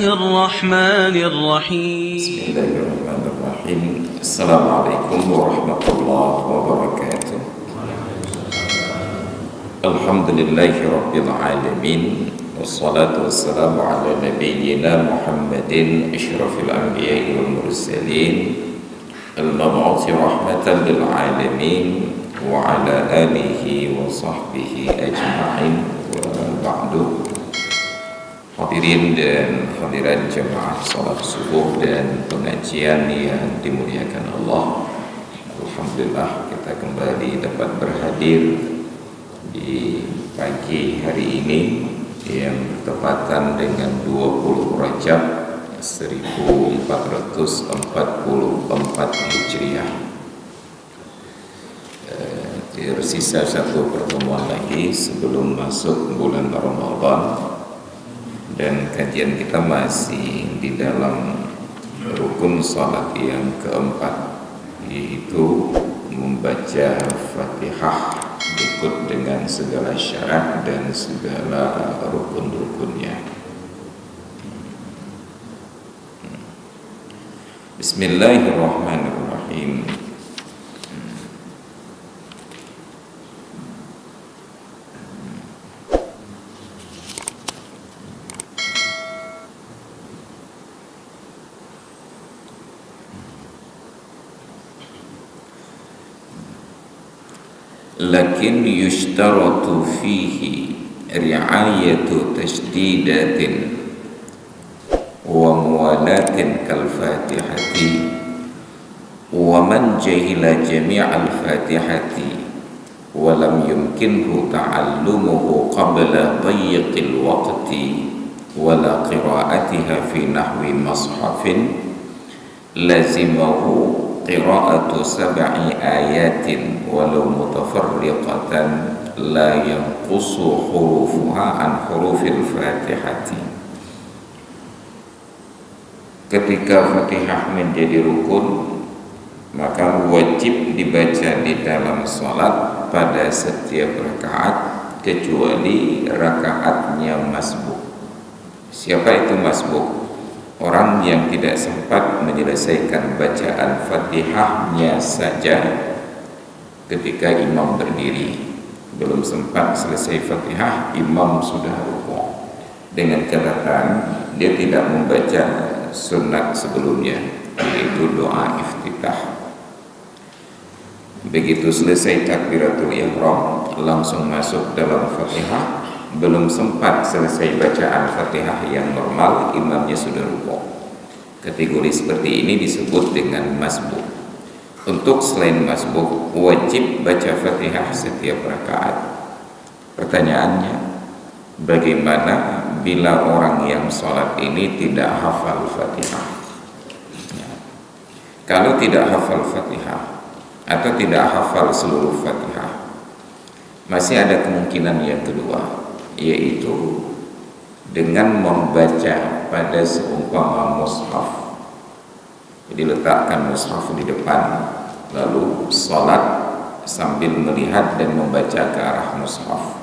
الرحمن الرحيم بسم الله الرحمن الرحيم. السلام عليكم ورحمة الله وبركاته. الحمد لله رب العالمين، والصلاة والسلام على نبينا محمد أشرف الأنبياء والمرسلين المبعوث رحمة للعالمين وعلى آله وصحبه أجمعين. وبعد، hadirin dan hadirat jemaah salat subuh dan pengajian yang dimuliakan Allah, alhamdulillah kita kembali dapat berhadir di pagi hari ini yang bertepatan dengan 20 Rajab 1444 Hijriah. Tersisa satu pertemuan lagi sebelum masuk bulan Ramadan, dan kajian kita masih di dalam rukun salat yang keempat, yaitu membaca Fatihah ikut dengan segala syarat dan segala rukun-rukunnya. Bismillahirrahmanirrahim. Lakin yushtaratu fihi ri'ayatu tashdidatin wa muwalatin kal fatihati, wa man jahila jami'al fatihati wa lam yumkinhu ta'allumuhu qabla dayyiqil waqti wa la qira'atiha fi nahwi mushafin lazimahu qira'atu sab'i ayatin walau mutafarriqatan la yanqusu hurufuha an hurufil fatihati. Ketika Fatihah menjadi rukun, maka wajib dibaca di dalam sholat pada setiap rakaat kecuali rakaatnya masbuk. Siapa itu masbuk? Orang yang tidak sempat menyelesaikan bacaan Fatihahnya saja ketika imam berdiri, belum sempat selesai Fatihah, imam sudah rukuk, dengan catatan dia tidak membaca sunat sebelumnya, yaitu doa iftitah. Begitu selesai takbiratul ihram, langsung masuk dalam Fatihah, belum sempat selesai bacaan Fatihah yang normal, imamnya sudah rukuk. Kategori seperti ini disebut dengan masbuk. Untuk selain masbuk, wajib baca Fatihah setiap rakaat. Pertanyaannya, bagaimana bila orang yang sholat ini tidak hafal Fatihah? Kalau tidak hafal Fatihah atau tidak hafal seluruh Fatihah, masih ada kemungkinan yang kedua, yaitu dengan membaca pada seumpama mushaf. Jadi letakkan mushaf di depan, lalu sholat sambil melihat dan membaca ke arah mushaf.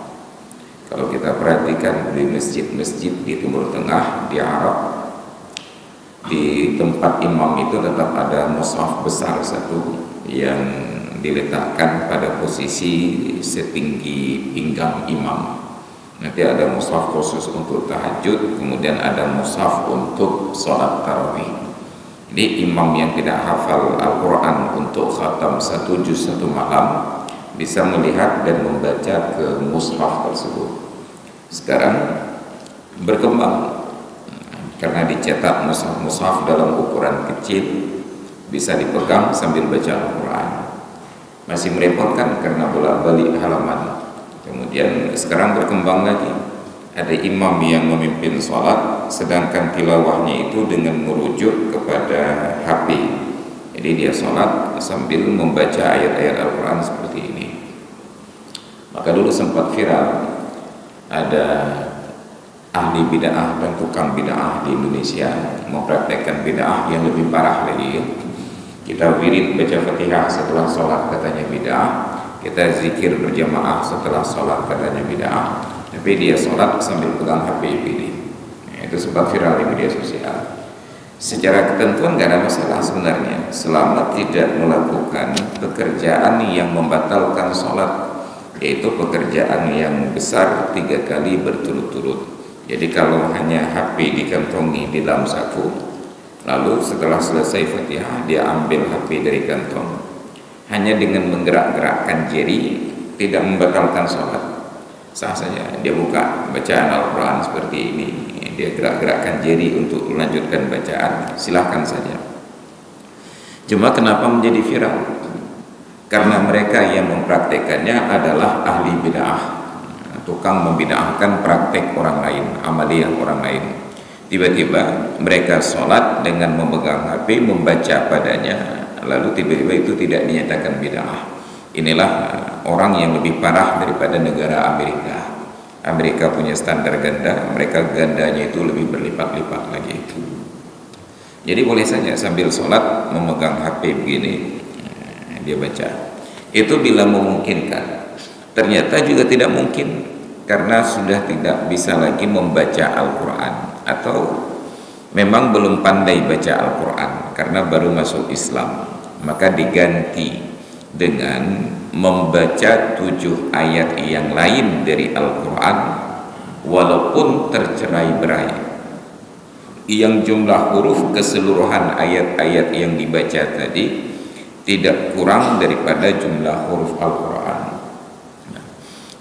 Kalau kita perhatikan di masjid-masjid di Timur Tengah, di Arab, di tempat imam itu tetap ada mushaf besar satu yang diletakkan pada posisi setinggi pinggang imam. Nanti ada mushaf khusus untuk tahajud, kemudian ada mushaf untuk sholat tarawih. Jadi imam yang tidak hafal Al-Quran untuk khatam satu juz satu malam bisa melihat dan membaca ke mushaf tersebut. Sekarang berkembang, karena dicetak mushaf dalam ukuran kecil, bisa dipegang sambil baca Al-Quran. Masih merepotkan karena bolak-balik halaman. Kemudian sekarang berkembang lagi, ada imam yang memimpin sholat, sedangkan tilawahnya itu dengan merujuk kepada HP. Jadi dia sholat sambil membaca ayat-ayat Al-Quran seperti ini. Maka dulu sempat viral, ada ahli bid'ah dan tukang bid'ah di Indonesia mempraktekkan bid'ah yang lebih parah lagi. Kita wirid baca Fatihah setelah sholat, katanya bid'ah. Kita zikir berjamaah setelah sholat, katanya bid'ah. Tapi dia sholat sambil pegang HP pilih. Itu sebab viral di media sosial. Secara ketentuan nggak ada masalah sebenarnya, selama tidak melakukan pekerjaan yang membatalkan sholat, yaitu pekerjaan yang besar 3 kali berturut-turut. Jadi kalau hanya HP dikantongi di dalam saku, lalu setelah selesai Fatihah dia ambil HP dari kantong, hanya dengan menggerak-gerakkan jari tidak membatalkan sholat, sah saja. Dia buka bacaan Al-Quran seperti ini, dia gerak-gerakkan jari untuk melanjutkan bacaan, silahkan saja. Cuma kenapa menjadi viral? Karena mereka yang mempraktekannya adalah ahli bid'ah, tukang membid'ahkan praktek orang lain, amaliyah orang lain. Tiba-tiba mereka sholat dengan memegang HP, membaca padanya, lalu tiba-tiba itu tidak dinyatakan bid'ah. Inilah orang yang lebih parah daripada negara Amerika. Amerika punya standar ganda, mereka gandanya itu lebih berlipat-lipat lagi. Jadi boleh saja sambil sholat memegang HP begini, dia baca. Itu bila memungkinkan. Ternyata juga tidak mungkin, karena sudah tidak bisa lagi membaca Al-Quran, atau memang belum pandai baca Al-Quran karena baru masuk Islam, maka diganti dengan membaca 7 ayat yang lain dari Al-Quran, walaupun tercerai-berai, yang jumlah huruf keseluruhan ayat-ayat yang dibaca tadi tidak kurang daripada jumlah huruf Al-Quran.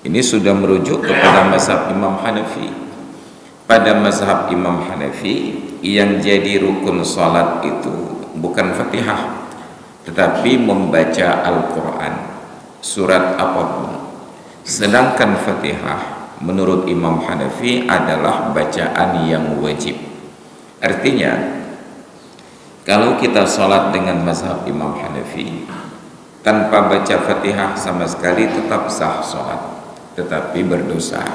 Ini sudah merujuk kepada mazhab Imam Hanafi. Pada mazhab Imam Hanafi, yang jadi rukun salat itu bukan Fatihah, tetapi membaca Al-Quran, surat apapun. Sedangkan Fatihah menurut Imam Hanafi adalah bacaan yang wajib. Artinya, kalau kita sholat dengan mazhab Imam Hanafi tanpa baca Fatihah sama sekali tetap sah sholat, tetapi berdosa.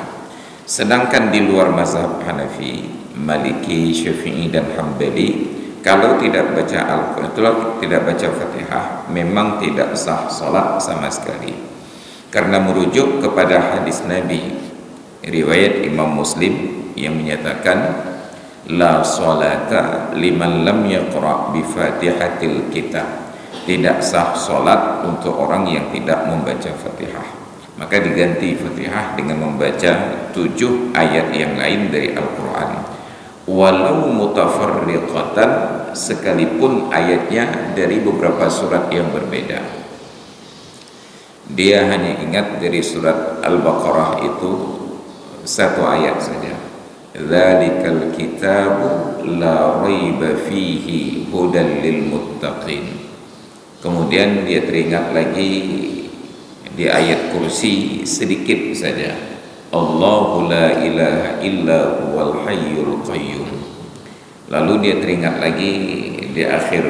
Sedangkan di luar mazhab Hanafi, Maliki, Syafi'i dan Hambali, kalau tidak baca Al-Quran, tidak baca Fatihah, memang tidak sah sholat sama sekali, karena merujuk kepada hadis Nabi riwayat Imam Muslim yang menyatakan, la sholata liman lam yaqra' bi fatihatil kitab. Tidak sah sholat untuk orang yang tidak membaca Fatihah. Maka diganti Fatihah dengan membaca 7 ayat yang lain dari Al-Quran, walau mutafarriqatan, sekalipun ayatnya dari beberapa surat yang berbeda. Dia hanya ingat dari surat Al-Baqarah itu 1 ayat saja, dzalikal kitabu la raiba fihi hudan lil muttaqin. Kemudian dia teringat lagi di ayat kursi sedikit saja, Allahu la ilaha illa huwal hayyul qayyum. Lalu dia teringat lagi di akhir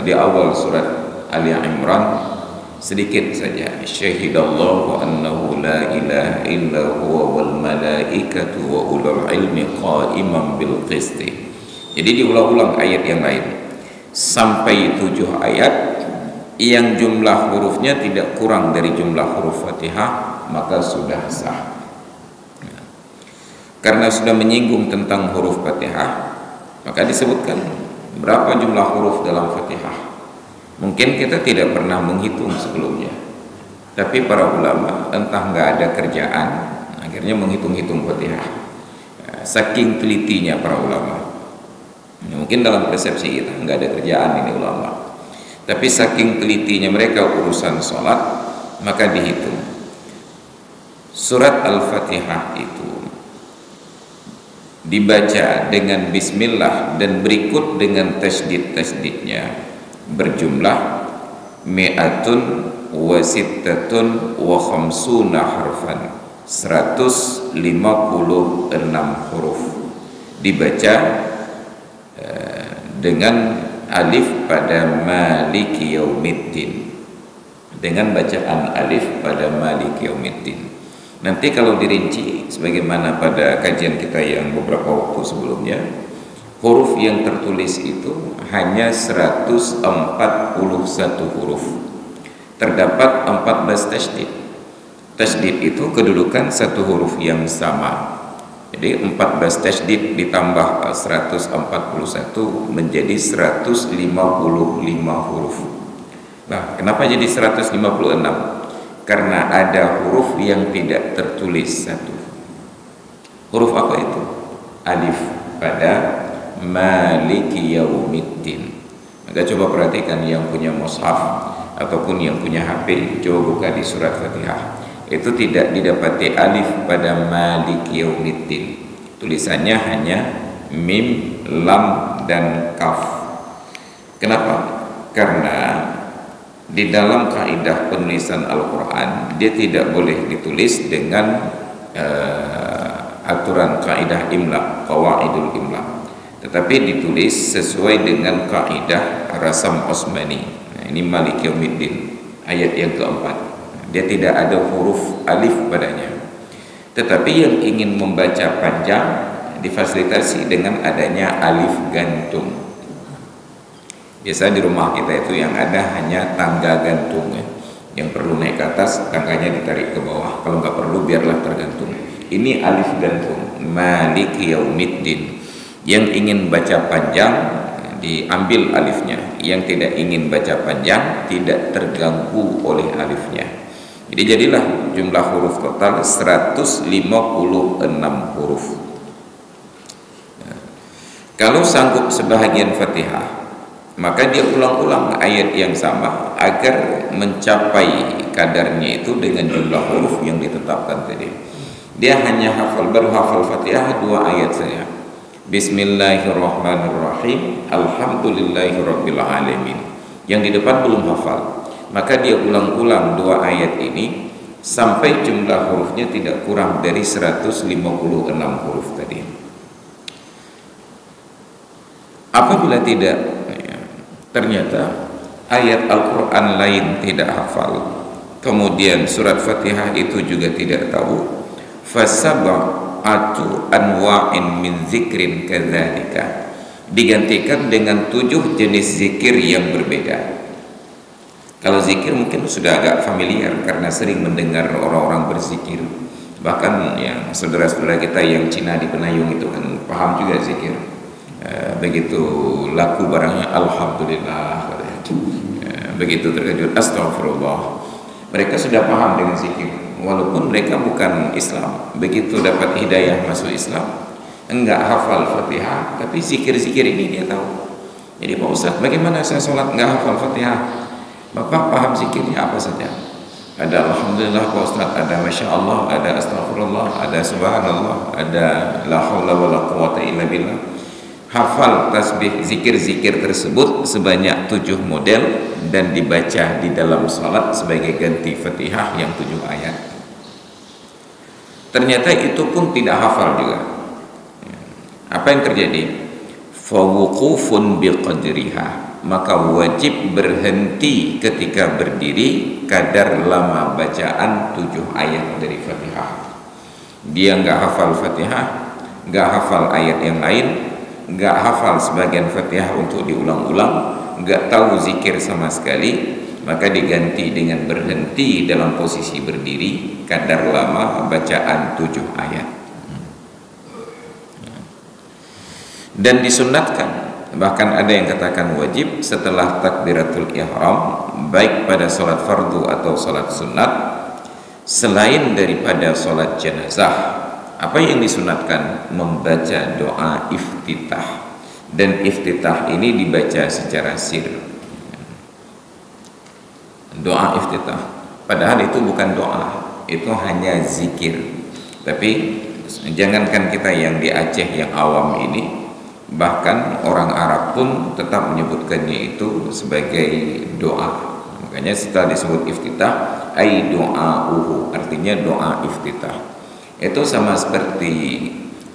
di awal surat Ali Imran sedikit saja, syahidallahu annahu la ilaha illa huwa wal malaikatu wa ulul ilmi qa'iman bil qisti. Jadi diulang-ulang ayat yang lain sampai 7 ayat yang jumlah hurufnya tidak kurang dari jumlah huruf Fatihah, maka sudah sah. Karena sudah menyinggung tentang huruf Fatihah, maka disebutkan berapa jumlah huruf dalam Fatihah. Mungkin kita tidak pernah menghitung sebelumnya, tapi para ulama entah nggak ada kerjaan, akhirnya menghitung-hitung Fatihah. Saking telitinya para ulama. Mungkin dalam persepsi kita nggak ada kerjaan ini ulama, tapi saking telitinya mereka urusan sholat, maka dihitung. Surat Al-Fatihah itu dibaca dengan bismillah dan berikut dengan tasdid-tasdidnya berjumlah mi'atun wa sittatun wa khamsuna harfan, 156 huruf, dibaca dengan alif pada maliki yaumiddin, dengan bacaan alif pada maliki yaumiddin. Nanti kalau dirinci sebagaimana pada kajian kita yang beberapa waktu sebelumnya, huruf yang tertulis itu hanya 141 huruf. Terdapat 14 tasydid. Tasydid itu kedudukan satu huruf yang sama Jadi 14 tasydid ditambah 141 menjadi 155 huruf. Nah, kenapa jadi 156? Karena ada huruf yang tidak tertulis satu. Huruf apa itu? Alif pada Maliki Yaumiddin. Maka coba perhatikan yang punya mushaf ataupun yang punya HP, coba buka di surat Fatihah. Itu tidak didapati alif pada Maliki Yaumiddin. Tulisannya hanya mim, lam, dan kaf. Kenapa? Karena di dalam kaidah penulisan Al-Quran dia tidak boleh ditulis dengan aturan kaidah imla, qawaidul imla, tetapi ditulis sesuai dengan kaidah Rasam Osmani. Nah, ini Maliki Yaumiddin ayat yang keempat. Dia tidak ada huruf alif padanya. Tetapi yang ingin membaca panjang difasilitasi dengan adanya alif gantung. Biasa di rumah kita itu yang ada hanya tangga gantung ya. Yang perlu naik ke atas, tangganya ditarik ke bawah. Kalau nggak perlu biarlah tergantung. Ini alif gantung, Maliki Yaumiddin. Yang ingin baca panjang diambil alifnya. Yang tidak ingin baca panjang tidak terganggu oleh alifnya. Jadi jadilah jumlah huruf total 156 huruf. Kalau sanggup sebahagian Fatihah, maka dia ulang-ulang ayat yang sama agar mencapai kadarnya itu dengan jumlah huruf yang ditetapkan tadi. Dia hanya baru hafal Fatihah 2 ayat saja. Bismillahirrahmanirrahim, Alhamdulillahirabbil alamin. Yang di depan belum hafal. Maka dia ulang-ulang 2 ayat ini sampai jumlah hurufnya tidak kurang dari 156 huruf tadi. Apabila tidak, ternyata ayat Al-Quran lain tidak hafal, kemudian surat Fatihah itu juga tidak tahu, fasab'atu anwa'in min zikrin kadzalika, digantikan dengan 7 jenis zikir yang berbeda. Kalau zikir mungkin sudah agak familiar karena sering mendengar orang-orang berzikir. Bahkan yang saudara-saudara kita yang Cina di Penayung itu kan paham juga zikir. Begitu laku barangnya Alhamdulillah, begitu terkejut Astagfirullah. Mereka sudah paham dengan zikir, walaupun mereka bukan Islam. Begitu dapat hidayah masuk Islam, enggak hafal Fatihah, tapi zikir-zikir ini dia tahu. Jadi Pak Ustaz, bagaimana saya sholat enggak hafal Fatihah? Bapak paham zikirnya apa saja? Ada Alhamdulillah Pak Ustaz, ada Masya Allah, ada Astagfirullah, ada Subhanallah, ada La Hawla wa La Quwata Illa Billah. Hafal tasbih zikir-zikir tersebut sebanyak 7 model dan dibaca di dalam salat sebagai ganti Fatihah yang 7 ayat. Ternyata itu pun tidak hafal juga. Apa yang terjadi? Fawuqufun biqadriha, maka wajib berhenti ketika berdiri kadar lama bacaan 7 ayat dari Fatihah. Dia nggak hafal Fatihah, nggak hafal ayat yang lain, nggak hafal sebagian Fatihah untuk diulang-ulang, nggak tahu zikir sama sekali, maka diganti dengan berhenti dalam posisi berdiri kadar lama bacaan 7 ayat. Dan disunatkan, bahkan ada yang katakan wajib setelah takbiratul ihram, baik pada sholat fardu atau sholat sunat, selain daripada sholat jenazah. Apa yang disunatkan? Membaca doa iftitah, dan iftitah ini dibaca secara sir. Doa iftitah, padahal itu bukan doa, itu hanya zikir. Tapi jangankan kita yang di Aceh yang awam ini, bahkan orang Arab pun tetap menyebutkannya itu sebagai doa. Makanya setelah disebut iftitah, ai doa'uhu, artinya doa iftitah. Itu sama seperti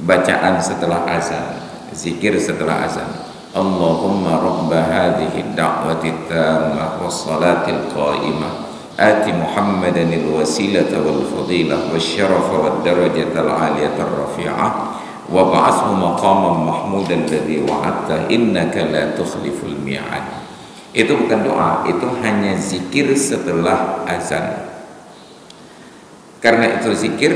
bacaan setelah azan, zikir setelah azan. Allahumma rabba hadhihi da'wati tammah wassalatil qa'imah ati Muhammadanil wasilata wal fadilah wasyarafa wad darajatal aliyatar rafi'ah wa ba'athu maqaman mahmudan alladhi wa'adta innaka la tukhliful mi'ad. Itu bukan doa, itu hanya zikir setelah azan. Karena itu zikir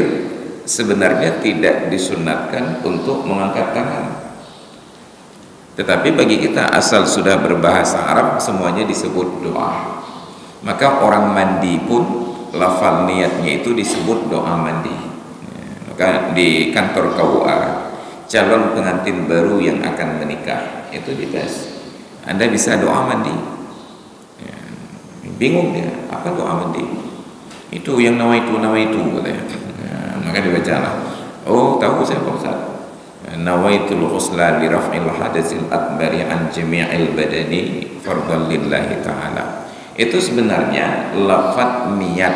sebenarnya tidak disunatkan untuk mengangkat tangan. Tetapi bagi kita asal sudah berbahasa Arab semuanya disebut doa. Maka orang mandi pun lafal niatnya itu disebut doa mandi. Maka di kantor KUA calon pengantin baru yang akan menikah itu dites, Anda bisa doa mandi? Bingung dia, apa doa mandi? Itu yang nawaitu katanya. Maka dibacalah, oh tahu saya Pak Ustaz, nawaitul ghusla li raf'il hadatsil akbari an jami'il badani fardhan lillahi ta'ala. Itu sebenarnya lafaz niat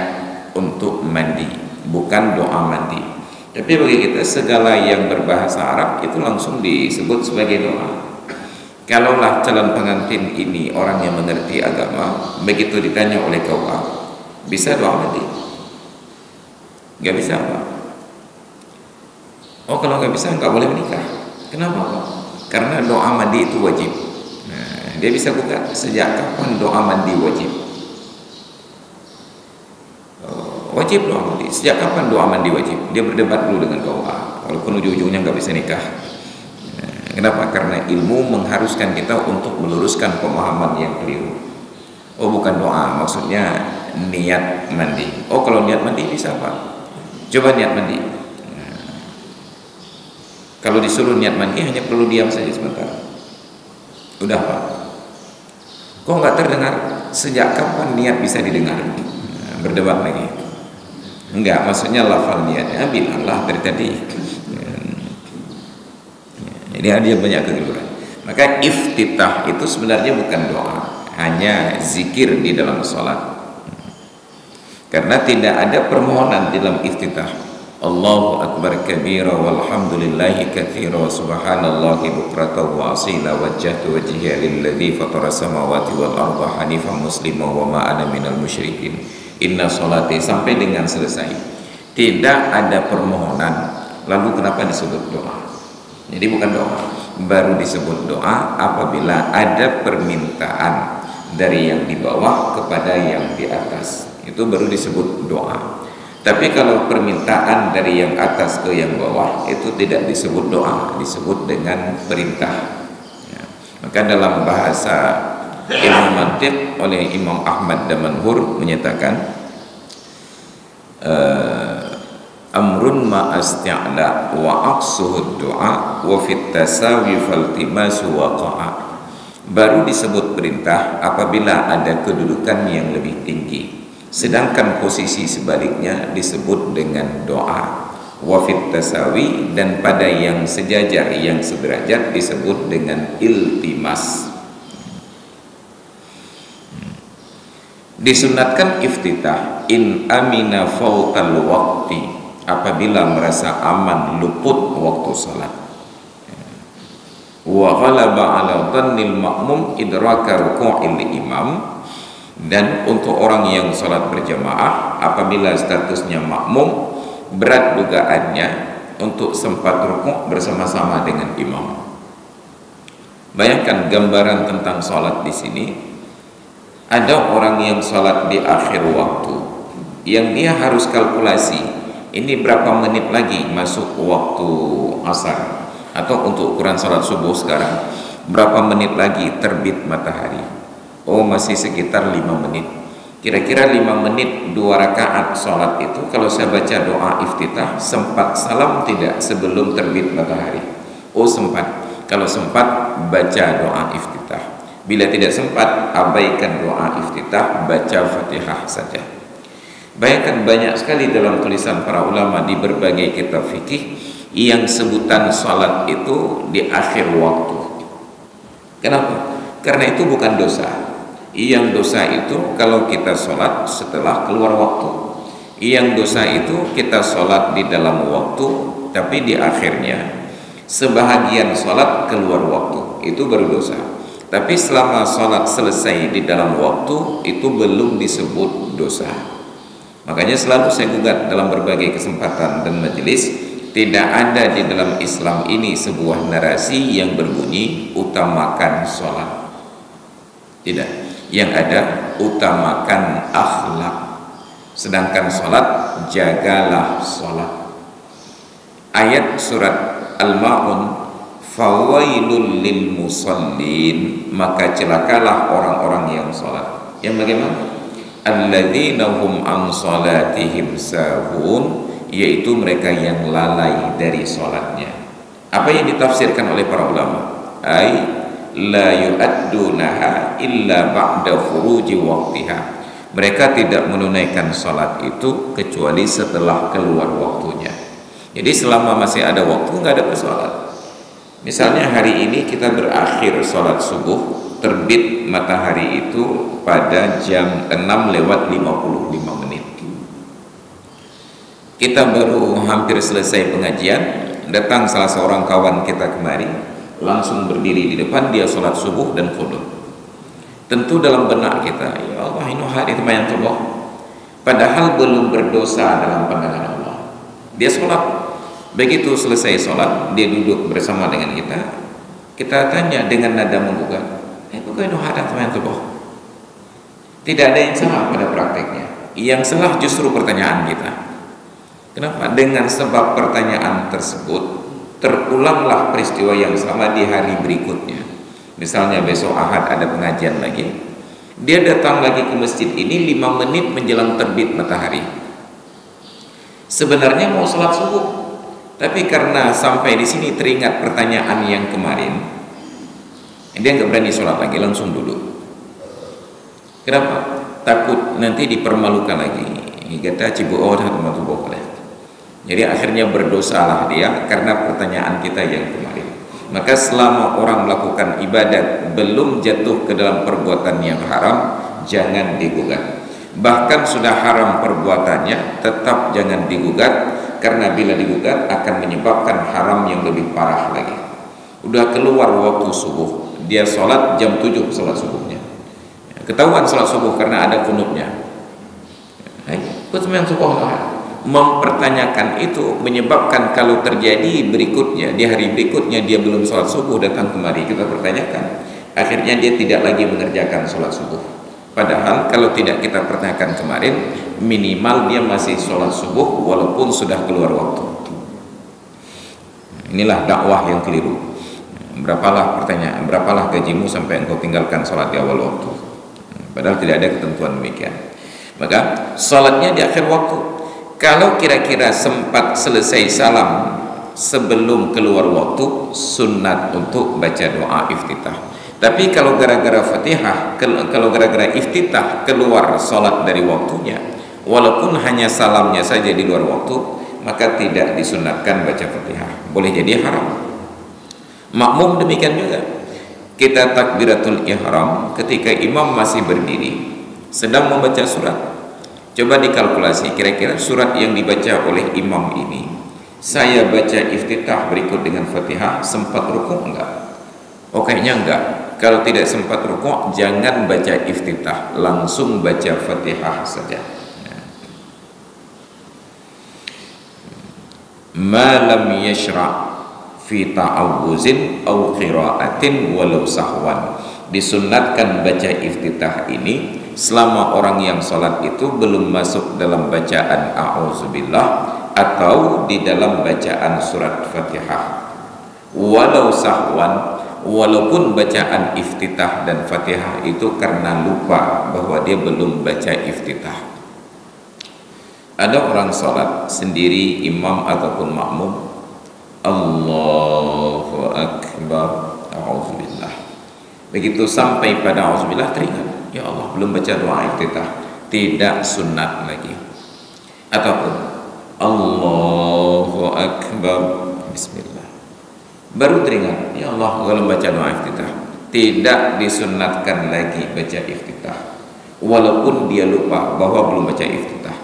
untuk mandi, bukan doa mandi. Tapi bagi kita segala yang berbahasa Arab itu langsung disebut sebagai doa. Kalaulah calon pengantin ini orang yang mengerti agama, begitu ditanya oleh KUA, bisa doa mandi? Gak bisa Pak. Oh kalau gak bisa gak boleh menikah. Kenapa Pak? Karena doa mandi itu wajib. Nah, dia bisa buka, sejak kapan doa mandi wajib? Wajib doa mandi. Sejak kapan doa mandi wajib? Dia berdebat dulu dengan KUA, walaupun ujung-ujungnya gak bisa nikah. Kenapa? Karena ilmu mengharuskan kita untuk meluruskan pemahaman yang keliru. Oh bukan doa, maksudnya niat mandi. Oh kalau niat mandi bisa Pak. Coba niat mandi. Kalau disuruh niat mandi hanya perlu diam saja sebentar. Udah Pak. Kok nggak terdengar? Sejak kapan niat bisa didengar? Berdebat lagi. Enggak, maksudnya lafal niatnya bilallah dari tadi. Jadi dia banyak kekeliruan. Maka iftitah itu sebenarnya bukan doa, hanya zikir di dalam sholat. Karena tidak ada permohonan di dalam iftitah. Allahu akbar kabira walhamdulillahi katsira subhanallahi bukratan wa asila wajjahtu wajhiya lilladzi fatara samawati wal arda hanifan musliman wa ma ana minal musyrikin. Inna sholati sampai dengan selesai. Tidak ada permohonan. Lalu kenapa disebut doa? Jadi bukan doa, baru disebut doa apabila ada permintaan dari yang di bawah kepada yang di atas. Itu baru disebut doa. Tapi kalau permintaan dari yang atas ke yang bawah itu tidak disebut doa, disebut dengan perintah. Ya. Maka dalam bahasa ilmu mantiq oleh Imam Ahmad Damanhur menyatakan amrun ma asti'la wa aqsuhud du'a wa fit tasawi faltimasu waqa'a. Baru disebut perintah apabila ada kedudukan yang lebih tinggi, sedangkan posisi sebaliknya disebut dengan doa. Wa fit tasawi, dan pada yang sejajar yang sederajat disebut dengan iltimas. Disunatkan iftitah in amina fautal waqti, apabila merasa aman luput waktu salat. Wa ghalaba ala dhannil ma'mum idraka ruku'il imam, dan untuk orang yang salat berjamaah apabila statusnya makmum berat dugaannya untuk sempat rukuk bersama-sama dengan imam. Bayangkan gambaran tentang salat di sini. Ada orang yang salat di akhir waktu, yang dia harus kalkulasi ini berapa menit lagi masuk waktu asar, atau untuk ukuran salat subuh sekarang berapa menit lagi terbit matahari. Oh masih sekitar 5 menit. Kira-kira 5 menit 2 rakaat salat itu kalau saya baca doa iftitah sempat salam tidak sebelum terbit matahari? Oh sempat. Kalau sempat baca doa iftitah. Bila tidak sempat, abaikan doa iftitah, baca Fatihah saja. Bayangkan banyak sekali dalam tulisan para ulama di berbagai kitab fikih yang sebutan salat itu di akhir waktu. Kenapa? Karena itu bukan dosa. Yang dosa itu kalau kita salat setelah keluar waktu. Yang dosa itu kita salat di dalam waktu, tapi di akhirnya sebahagian salat keluar waktu, itu baru dosa. Tapi selama sholat selesai di dalam waktu itu belum disebut dosa. Makanya selalu saya gugat dalam berbagai kesempatan dan majelis, tidak ada di dalam Islam ini sebuah narasi yang berbunyi utamakan sholat. Tidak. Yang ada utamakan akhlak. Sedangkan sholat, jagalah sholat. ayat surat Al-Ma'un, fawailul lil musallin, maka celakalah orang-orang yang salat. Yang bagaimana? Alladzina hum an salatihim sahun, yaitu mereka yang lalai dari salatnya. Apa yang ditafsirkan oleh para ulama? Ai la yu'addunaha illa ba'da furuji waqtiha. Mereka tidak menunaikan salat itu kecuali setelah keluar waktunya. Jadi selama masih ada waktu nggak ada bersalat. Misalnya hari ini kita berakhir sholat subuh, terbit matahari itu pada jam 6:55. Kita baru hampir selesai pengajian, datang salah seorang kawan kita kemari, langsung berdiri di depan, dia sholat subuh dan qudut. Tentu dalam benak kita, ya Allah, ini hari Allah, padahal belum berdosa dalam pandangan Allah. Dia sholat. Begitu selesai sholat, dia duduk bersama dengan kita. Kita tanya dengan nada menggugat, bukan hadat Allah. Tidak ada yang salah pada prakteknya. Yang salah justru pertanyaan kita. Kenapa? Dengan sebab pertanyaan tersebut terulanglah peristiwa yang sama di hari berikutnya. Misalnya besok Ahad ada pengajian lagi, dia datang lagi ke masjid ini 5 menit menjelang terbit matahari. Sebenarnya mau sholat subuh, tapi karena sampai di sini teringat pertanyaan yang kemarin, dia nggak berani sholat lagi, langsung duduk. Kenapa? Takut nanti dipermalukan lagi. Kata cibu'ah atau boleh. Jadi akhirnya berdosalah dia karena pertanyaan kita yang kemarin. Maka selama orang melakukan ibadat belum jatuh ke dalam perbuatan yang haram, jangan digugat. Bahkan sudah haram perbuatannya, tetap jangan digugat, karena bila digugat akan menyebabkan haram yang lebih parah lagi. Udah keluar waktu subuh, dia sholat jam 7 sholat subuhnya, ketahuan sholat subuh karena ada kunutnya. Mempertanyakan itu menyebabkan kalau terjadi berikutnya, di hari berikutnya dia belum sholat subuh datang kemari, kita pertanyakan, akhirnya dia tidak lagi mengerjakan sholat subuh. Padahal kalau tidak kita pertanyakan kemarin, minimal dia masih sholat subuh walaupun sudah keluar waktu. Inilah dakwah yang keliru. Berapalah pertanyaan, berapalah gajimu sampai engkau tinggalkan sholat di awal waktu? Padahal tidak ada ketentuan demikian. Maka sholatnya di akhir waktu. Kalau kira-kira sempat selesai salam sebelum keluar waktu, sunnat untuk baca doa iftitah. Tapi kalau gara-gara Fatihah, kalau gara-gara iftitah keluar sholat dari waktunya, walaupun hanya salamnya saja di luar waktu, maka tidak disunatkan baca Fatihah. Boleh jadi haram. Makmum demikian juga. Kita takbiratul ihram ketika imam masih berdiri sedang membaca surat. Coba dikalkulasi kira-kira surat yang dibaca oleh imam ini, saya baca iftitah berikut dengan Fatihah, sempat rukuk enggak? Oh kayaknya enggak. Kalau tidak sempat rukuk, jangan baca iftitah, langsung baca Fatihah saja. Ma lam yashra' fi ta'awuzin aw qira'atin walau sahwan. Disunatkan baca iftitah ini selama orang yang sholat itu belum masuk dalam bacaan a'udzubillah atau di dalam bacaan surat Fatihah. Walau sahwan, walaupun bacaan iftitah dan Fatihah itu karena lupa bahwa dia belum baca iftitah. Ada orang sholat sendiri, imam ataupun makmum, Allahu Akbar, a'udzubillah. Begitu sampai pada a'udzubillah teringat, ya Allah belum baca doa iftitah, tidak sunat lagi. Ataupun Allahu Akbar, bismillah, baru teringat, ya Allah belum baca doa iftitah, tidak disunatkan lagi baca iftitah walaupun dia lupa bahwa belum baca iftitah.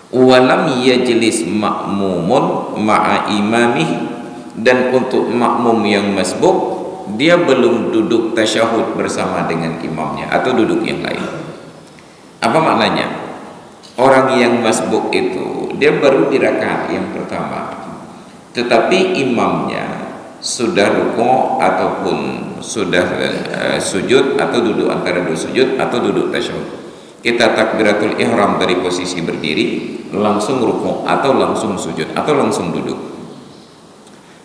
Walam yajlis ma'mumun ma'a imamih, dan untuk makmum yang masbuk dia belum duduk tasyahud bersama dengan imamnya atau duduk yang lain. Apa maknanya? Orang yang masbuk itu dia baru di rakaat yang pertama, tetapi imamnya sudah rukuk ataupun sudah sujud atau duduk antara dua sujud atau duduk tasyahud. kita takbiratul ihram dari posisi berdiri, langsung rukuk atau langsung sujud atau langsung duduk.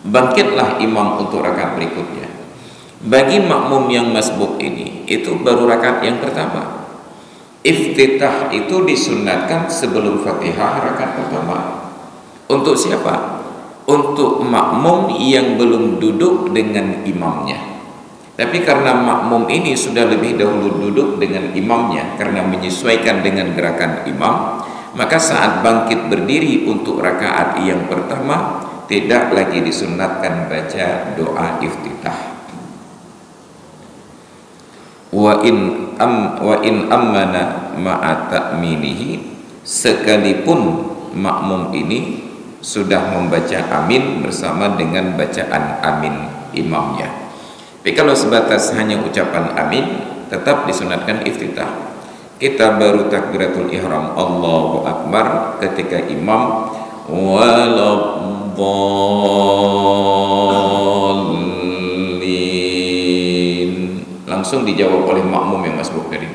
Bangkitlah imam untuk rakaat berikutnya. Bagi makmum yang masbuk ini, itu baru rakaat yang pertama. Iftitah itu disunatkan sebelum Fatihah rakaat pertama. Untuk siapa? Untuk makmum yang belum duduk dengan imamnya. Tapi karena makmum ini sudah lebih dahulu duduk dengan imamnya karena menyesuaikan dengan gerakan imam, maka saat bangkit berdiri untuk rakaat yang pertama tidak lagi disunatkan baca doa iftitah. Wa in ammana ma'a ta'minihi, sekalipun makmum ini sudah membaca amin bersama dengan bacaan amin imamnya. Tapi kalau sebatas hanya ucapan amin, tetap disunatkan iftitah. Kita baru takbiratul ihram Allahu Akbar ketika imam waladdallin, langsung dijawab oleh makmum yang masbuk tadi,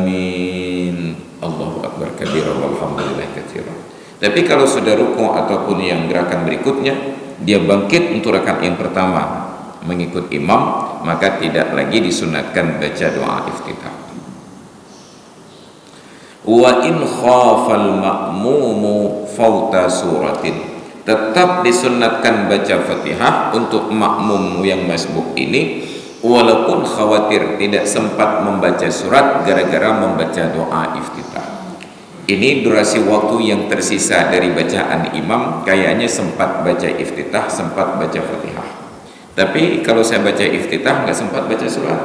amin, Allahu Akbar kabira walhamdulillah katsira. Tapi kalau sudah rukuk ataupun yang gerakan berikutnya, dia bangkit untuk rakaat yang pertama mengikut imam, maka tidak lagi disunatkan baca doa iftitah. Wa in khafal ma'mumu fauta suratin, tetap disunatkan baca Fatihah untuk makmum yang masbuk ini, walaupun khawatir tidak sempat membaca surat gara-gara membaca doa iftitah. Ini durasi waktu yang tersisa dari bacaan imam, kayaknya sempat baca iftitah, sempat baca Fatihah. Tapi kalau saya baca iftitah nggak sempat baca surat,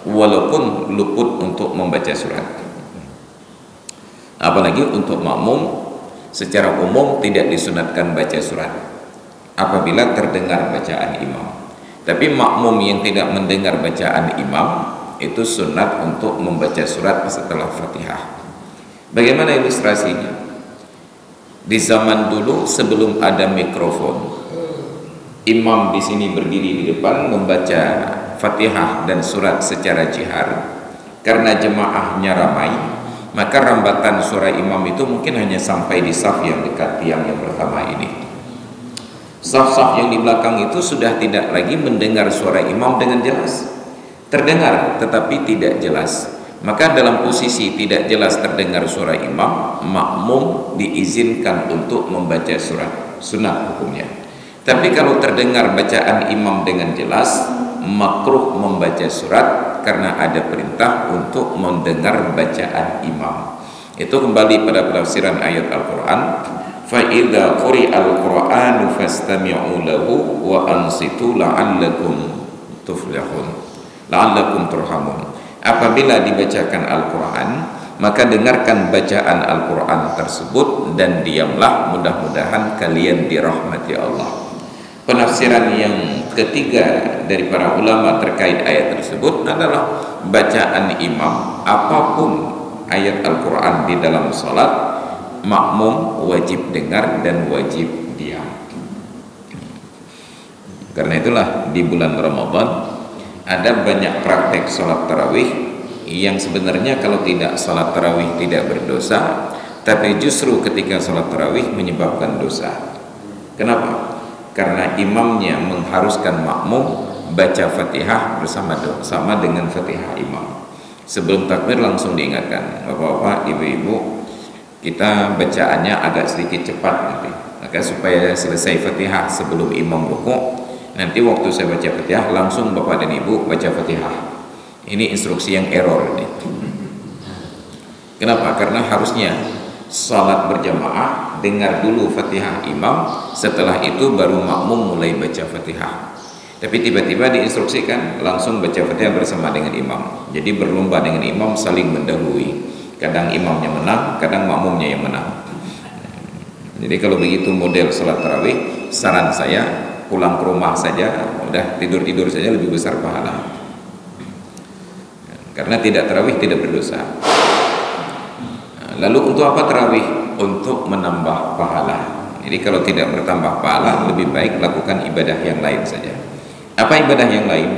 walaupun luput untuk membaca surat. Apalagi untuk makmum, secara umum tidak disunatkan baca surat apabila terdengar bacaan imam. Tapi makmum yang tidak mendengar bacaan imam, itu sunat untuk membaca surat setelah Fatihah. Bagaimana ilustrasinya? Di zaman dulu sebelum ada mikrofon, imam di sini berdiri di depan membaca Fatihah dan surat secara jihar. Karena jemaahnya ramai, maka rambatan suara imam itu mungkin hanya sampai di saf yang dekat tiang yang pertama ini. Saf-saf yang di belakang itu sudah tidak lagi mendengar suara imam dengan jelas. Terdengar tetapi tidak jelas. Maka dalam posisi tidak jelas terdengar suara imam, makmum diizinkan untuk membaca surat, sunat hukumnya. Tapi kalau terdengar bacaan imam dengan jelas, makruh membaca surat karena ada perintah untuk mendengar bacaan imam. Itu kembali pada penafsiran ayat Al-Quran, fa idza quri'al Qur'anu fastami'u lahu wa ansitu la'allakum tuflihun, la'allakum turhamun. Apabila dibacakan Al-Quran, maka dengarkan bacaan Al-Quran tersebut dan diamlah, mudah-mudahan kalian dirahmati Allah. Penafsiran yang ketiga dari para ulama terkait ayat tersebut adalah bacaan imam, apapun ayat Al-Quran di dalam salat, makmum wajib dengar dan wajib diam. Karena itulah di bulan Ramadan ada banyak praktek salat tarawih yang sebenarnya kalau tidak salat tarawih tidak berdosa, tapi justru ketika salat tarawih menyebabkan dosa. Kenapa? Karena imamnya mengharuskan makmum baca Fatihah bersama dengan Fatihah imam. Sebelum takbir langsung diingatkan, Bapak-bapak, ibu-ibu, kita bacaannya agak sedikit cepat nanti. Maka supaya selesai Fatihah sebelum imam rukuk, nanti waktu saya baca Fatihah langsung Bapak dan Ibu baca Fatihah. Ini instruksi yang error ini. Kenapa? Karena harusnya salat berjamaah, dengar dulu Fatihah imam, setelah itu baru makmum mulai baca Fatihah. Tapi tiba-tiba diinstruksikan langsung baca Fatihah bersama dengan imam. Jadi berlomba dengan imam, saling mendahului. Kadang imamnya menang, kadang makmumnya yang menang. Jadi kalau begitu model salat tarawih, saran saya pulang ke rumah saja, udah tidur-tidur saja lebih besar pahala. Karena tidak tarawih tidak berdosa. Lalu untuk apa tarawih? Untuk menambah pahala. Jadi kalau tidak bertambah pahala, lebih baik lakukan ibadah yang lain saja. Apa ibadah yang lain?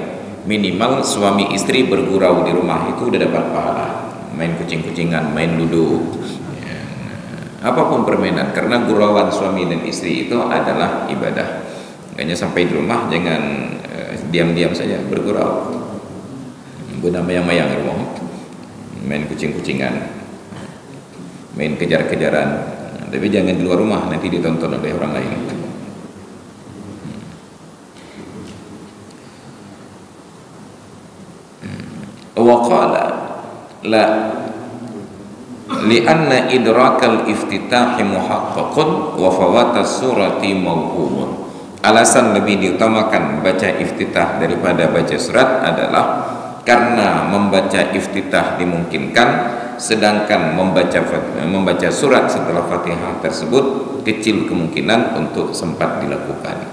Minimal suami istri bergurau di rumah itu udah dapat pahala. main kucing-kucingan, main ludo, ya, apapun permainan, karena gurauan suami dan istri itu adalah ibadah. Makanya sampai di rumah jangan diam-diam saja bergurau, guna mayang-mayang rumah, main kucing-kucingan, main kejar-kejaran, tapi jangan di luar rumah, nanti ditonton oleh orang lain. Wa qala la li'anna idrakal iftitahi muhaqqaqun wa fawatas surati mawhumun. Alasan lebih diutamakan baca iftitah daripada baca surat adalah karena membaca iftitah dimungkinkan, sedangkan membaca surat setelah Fatihah tersebut kecil kemungkinan untuk sempat dilakukan.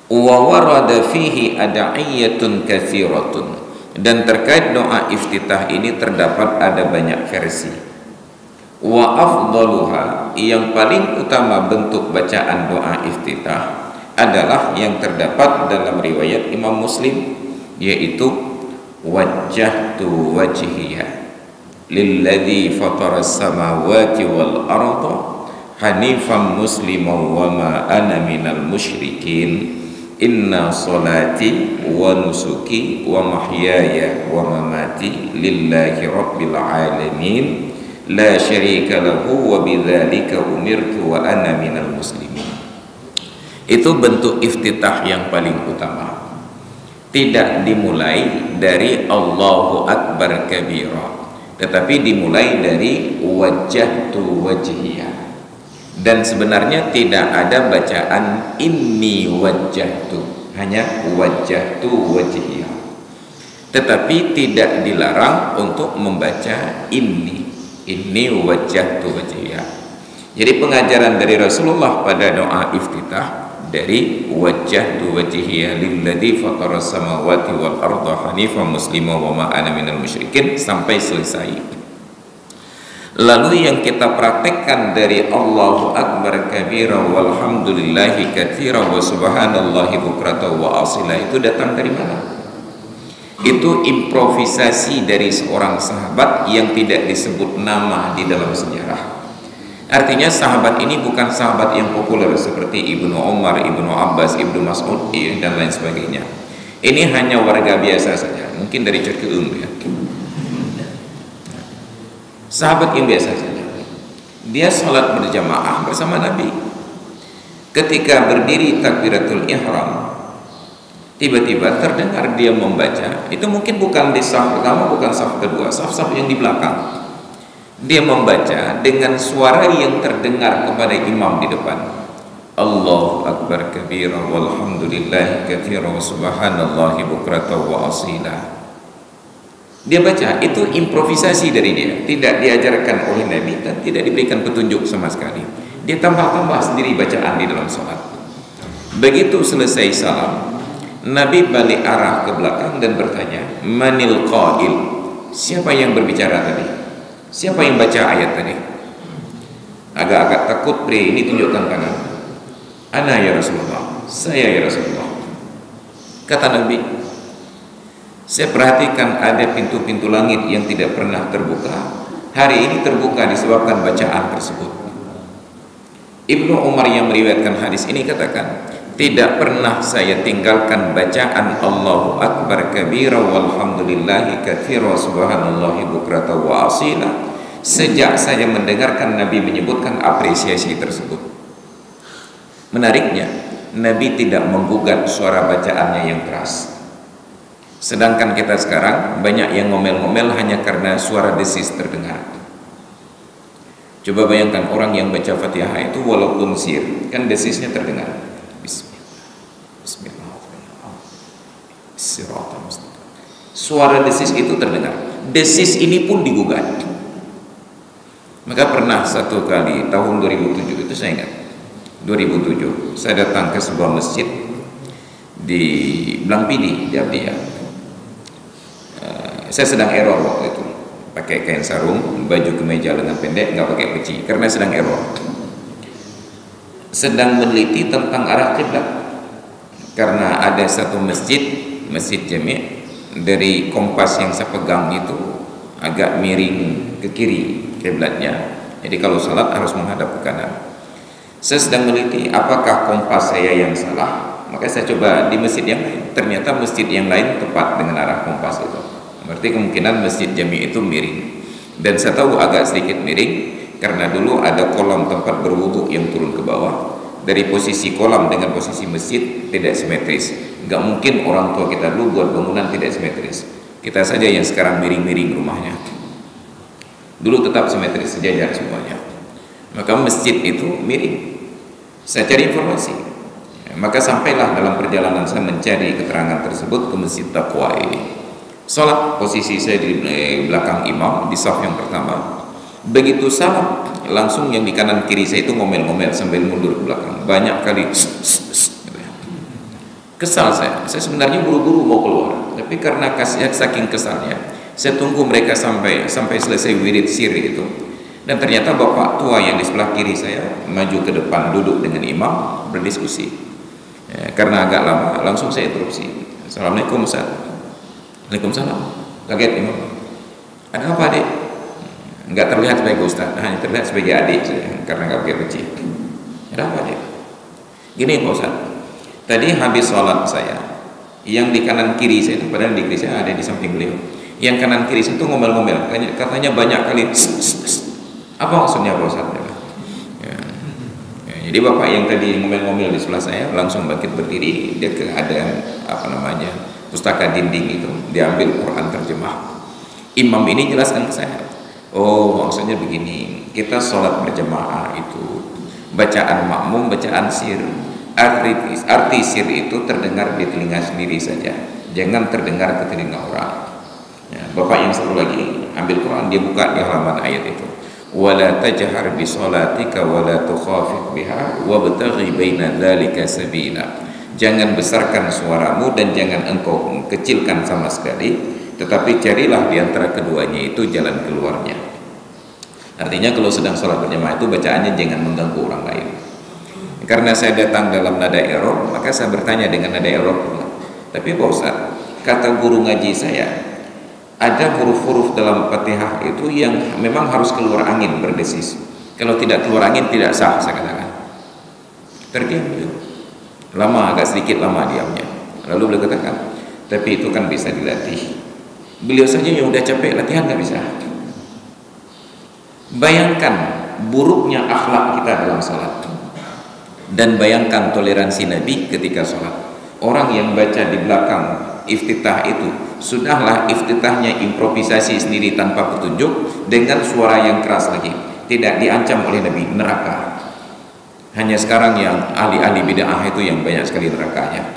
Wa warada fihi ad'iyatun katsiratun, dan terkait doa iftitah ini terdapat ada banyak versi. Wa afdaluha, yang paling utama bentuk bacaan doa iftitah adalah yang terdapat dalam riwayat Imam Muslim, yaitu wajjahtu wajhiya lilladzi fataras samawati wal arda hanifan musliman wa ma ana minal musyrikin inna salati wa nusuki wa mahyaya wa mamati lillahi rabbil alamin la syarika lahu wa bidzalika umirtu wa ana minal muslimin. Itu bentuk iftitah yang paling utama. Tidak dimulai dari Allahu Akbar kabira, tetapi dimulai dari wajjahtu wajhiya. Dan sebenarnya tidak ada bacaan inni wajjahtu, hanya wajjahtu wajhiya. Tetapi tidak dilarang untuk membaca inni wajjahtu wajhiya. Jadi pengajaran dari Rasulullah pada doa iftitah dari wajjahtu wajhiya lilladzi fataras samawati wal arda hanifan musliman wa ma ana minal musyrikin sampai selesai. Lalu yang kita praktekkan dari Allahu Akbar kabira walhamdulillahi katsira wa subhanallahi bukrata wa asila itu datang dari mana? Itu improvisasi dari seorang sahabat yang tidak disebut nama di dalam sejarah. Artinya sahabat ini bukan sahabat yang populer seperti Ibnu Umar, Ibnu Abbas, Ibnu Mas'ud dan lain sebagainya. Ini hanya warga biasa saja, mungkin dari Cirkeum ya. Sahabat yang biasa saja. Dia sholat berjamaah bersama Nabi. Ketika berdiri takbiratul ihram, tiba-tiba terdengar dia membaca. Itu mungkin bukan di saf pertama, bukan saf kedua, saf-saf yang di belakang. Dia membaca dengan suara yang terdengar kepada imam di depan. Allahu Akbar kabira walhamdulillahi katsira wa subhanallahi bukrata wa asila. Dia baca, itu improvisasi dari dia, tidak diajarkan oleh Nabi dan tidak diberikan petunjuk sama sekali. Dia tambah-tambah sendiri bacaan di dalam sholat. Begitu selesai salam, Nabi balik arah ke belakang dan bertanya, manil qail, siapa yang berbicara tadi? Siapa yang baca ayat tadi? Agak-agak takut pria ini tunjukkan tangan. Ana ya Rasulullah, saya ya Rasulullah. Kata Nabi, saya perhatikan ada pintu-pintu langit yang tidak pernah terbuka. Hari ini terbuka disebabkan bacaan tersebut. Ibnu Umar yang meriwayatkan hadis ini katakan, tidak pernah saya tinggalkan bacaan Allahu Akbar kabira walhamdulillahi katsira subhanallahi bukrata wa asila sejak saya mendengarkan Nabi menyebutkan apresiasi tersebut. Menariknya, Nabi tidak menggugat suara bacaannya yang keras. Sedangkan kita sekarang banyak yang ngomel-ngomel hanya karena suara desis terdengar. Coba bayangkan orang yang baca Fatihah itu walaupun sir, kan desisnya terdengar. Bismillahirrahmanirrahim. Suara desis itu terdengar. Desis ini pun digugat. Maka pernah satu kali tahun 2007 itu saya ingat. 2007 saya datang ke sebuah masjid di Blangpidi di Abdiya. Saya sedang error waktu itu, pakai kain sarung, baju kemeja lengan pendek, nggak pakai peci karena sedang error. Sedang meneliti tentang arah kiblat karena ada satu masjid Masjid Jami' dari kompas yang saya pegang itu agak miring ke kiri kiblatnya. Jadi kalau salat harus menghadap ke kanan. Saya sedang meneliti apakah kompas saya yang salah, maka saya coba di masjid yang lain. Ternyata masjid yang lain tepat dengan arah kompas itu. Berarti kemungkinan Masjid Jami' itu miring. Dan saya tahu agak sedikit miring karena dulu ada kolam tempat berwudu yang turun ke bawah. Dari posisi kolam dengan posisi masjid tidak simetris. Nggak mungkin orang tua kita dulu buat bangunan tidak simetris. Kita saja yang sekarang miring-miring rumahnya. Dulu tetap simetris, sejajar semuanya. Maka masjid itu miring. Saya cari informasi. Maka sampailah dalam perjalanan saya mencari keterangan tersebut ke Masjid Taqwa ini. Salat, posisi saya di belakang imam di saf yang pertama. Begitu salam, langsung yang di kanan kiri saya itu ngomel-ngomel sambil mundur ke belakang. Banyak kali kesal saya sebenarnya buru-buru mau keluar, tapi karena saking kesalnya saya tunggu mereka sampai selesai wirid siri itu. Dan ternyata bapak tua yang di sebelah kiri saya maju ke depan duduk dengan imam berdiskusi. Karena agak lama langsung saya interupsi. Assalamualaikum Ustaz. Waalaikumsalam. Kaget imam. Ada apa adik? Enggak terlihat sebagai ustaz, hanya terlihat sebagai adik saya, karena enggak pakai peci. Ada apa adik? Gini Pak Ustaz, tadi habis sholat saya, yang di kanan kiri saya, padahal di kiri saya ada di samping beliau, yang kanan kiri saya itu ngomel-ngomel, katanya banyak kali apa maksudnya Pak Ustaz? Jadi bapak yang tadi ngomel-ngomel di sebelah saya langsung bangkit berdiri, dia ada pustaka dinding itu, dia ambil Quran terjemah. Imam ini jelaskan ke saya, oh maksudnya begini, kita sholat berjamaah itu bacaan makmum, bacaan sir. Arti sir itu terdengar di telinga sendiri saja, jangan terdengar ke telinga orang. Bapak yang satu lagi ambil Quran, dia buka di halaman ayat itu, wala tajhar bi sholatika wala tukhafit biha wabtaghi baina dzalika sabila. Jangan besarkan suaramu dan jangan engkau kecilkan sama sekali, tetapi carilah di antara keduanya itu jalan keluarnya. Artinya kalau sedang sholat berjamaah itu bacaannya jangan mengganggu orang lain. Karena saya datang dalam nada i'rab, maka saya bertanya dengan nada i'rab pula. Tapi Pak Ustaz, kata guru ngaji saya, ada huruf-huruf dalam Fatihah itu yang memang harus keluar angin berdesis. Kalau tidak keluar angin tidak sah, saya katakan. Terdiam beliau. Lama, agak sedikit lama diamnya. Lalu beliau katakan, tapi itu kan bisa dilatih. Beliau saja yang udah capek latihan nggak bisa. Bayangkan buruknya akhlak kita dalam sholat, dan bayangkan toleransi Nabi ketika sholat. Orang yang baca di belakang iftitah itu, sudahlah iftitahnya improvisasi sendiri tanpa petunjuk dengan suara yang keras lagi, tidak diancam oleh Nabi neraka. Hanya sekarang yang ahli-ahli bid'ah itu yang banyak sekali nerakanya.